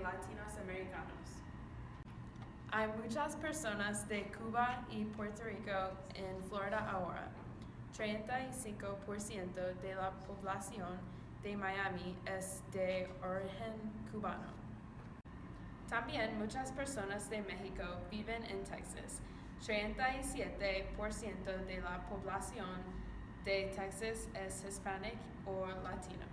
latinos americanos. Hay muchas personas de Cuba y Puerto Rico en Florida ahora. 35% de la población de Miami es de origen cubano. También muchas personas de México viven en Texas. 37% de la población de Texas es hispanic o latino.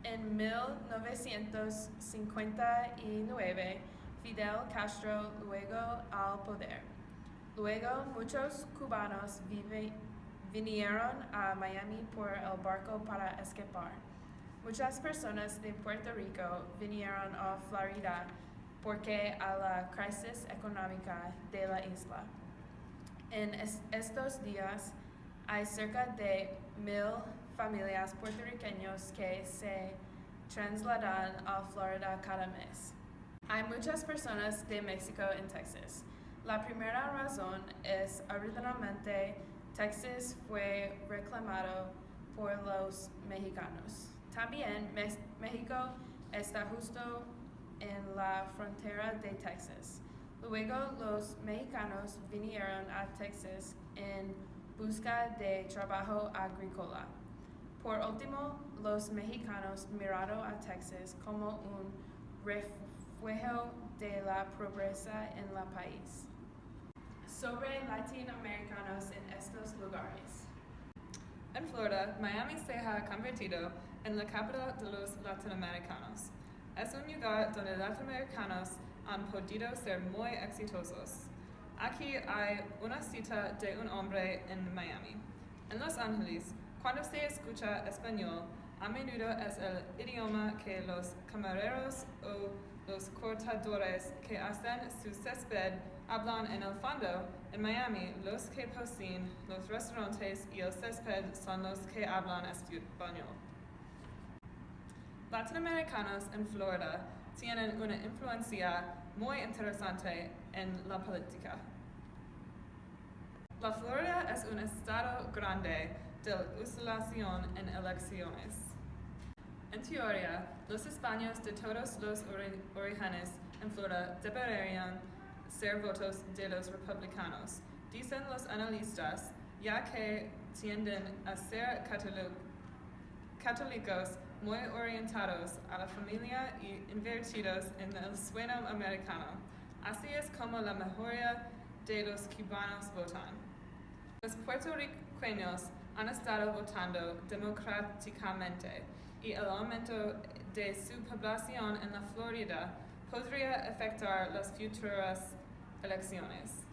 En 1959, Fidel Castro llegó al poder. Luego muchos cubanos vinieron a Miami por el barco para escapar. Muchas personas de Puerto Rico vinieron a Florida porque a la crisis económica de la isla. En estos días hay cerca de 1,000 familias puertorriqueñas que se trasladan a Florida cada mes. Hay muchas personas de México en Texas. La primera razón es originalmente Texas fue reclamado por los mexicanos. También México está justo en la frontera de Texas. Luego los mexicanos vinieron a Texas en busca de trabajo agrícola. Por último, los mexicanos miraron a Texas como un refugio de la pobreza en el país. Sobre latinoamericanos en estos lugares. En Florida, Miami se ha convertido en la capital de los latinoamericanos. Es un lugar donde latinoamericanos han podido ser muy exitosos. Aquí hay una cita de un hombre en Miami. En Los Ángeles, cuando se escucha español, a menudo es el idioma que los camareros o los cortadores que hacen su césped hablan en el fondo. En Miami, los que poseen los restaurantes y el césped son los que hablan español. Latinoamericanos en Florida tienen una influencia muy interesante en la política. La Florida es un estado grande de oscilación en elecciones. En teoría, los hispanos de todos los orígenes en Florida deberían ser votos de los republicanos, dicen los analistas, ya que tienden a ser católicos muy orientados a la familia y invertidos en el sueño americano. Así es como la mayoría de los cubanos votan. Los puertorriqueños han estado votando democráticamente y el aumento de su población en la Florida podría afectar las futuras elecciones.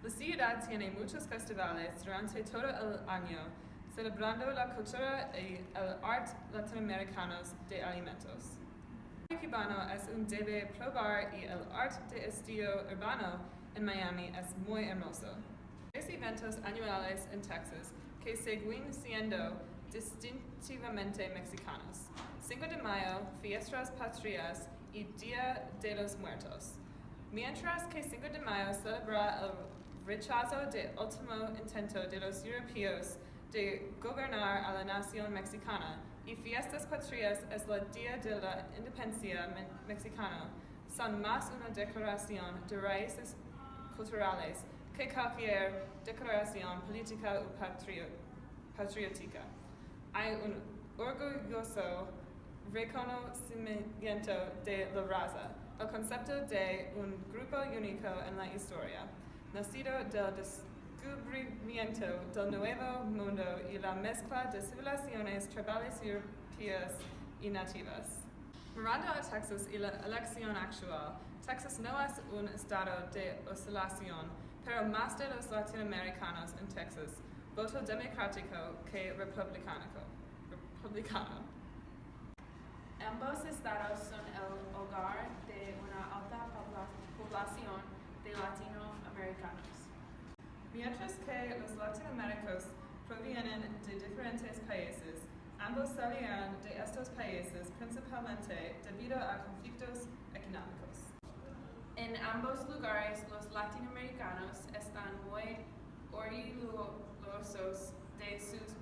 La ciudad tiene muchos festivales durante todo el año, celebrando la cultura y el arte latinoamericanos de alimentos. El cubano es un debe probar y el arte de estilo urbano en Miami es muy hermoso. Hay eventos anuales en Texas que siguen siendo distintivamente mexicanos. 5 de Mayo, Fiestas Patrias y Día de los Muertos. Mientras que 5 de Mayo celebra el rechazo del último intento de los europeos de gobernar a la nación mexicana, y Fiestas Patrias es el Día de la Independencia mexicana, son más una declaración de raíces culturales que cualquier declaración política o patriótica. Hay un orgulloso reconocimiento de la raza, el concepto de un grupo único en la historia, nacido del descubrimiento del Nuevo Mundo y la mezcla de civilizaciones tribales europeas y nativas. Mirando a Texas y la elección actual, Texas no es un estado de oscilación, pero más de los latinoamericanos en Texas votan democrático que republicano. Ambos estados son el hogar de una alta población de latinoamericanos. Mientras que los latinoamericanos provienen de diferentes países, ambos salieron de estos países principalmente debido a conflictos económicos. En ambos lugares, los latinoamericanos están muy orgullosos de sus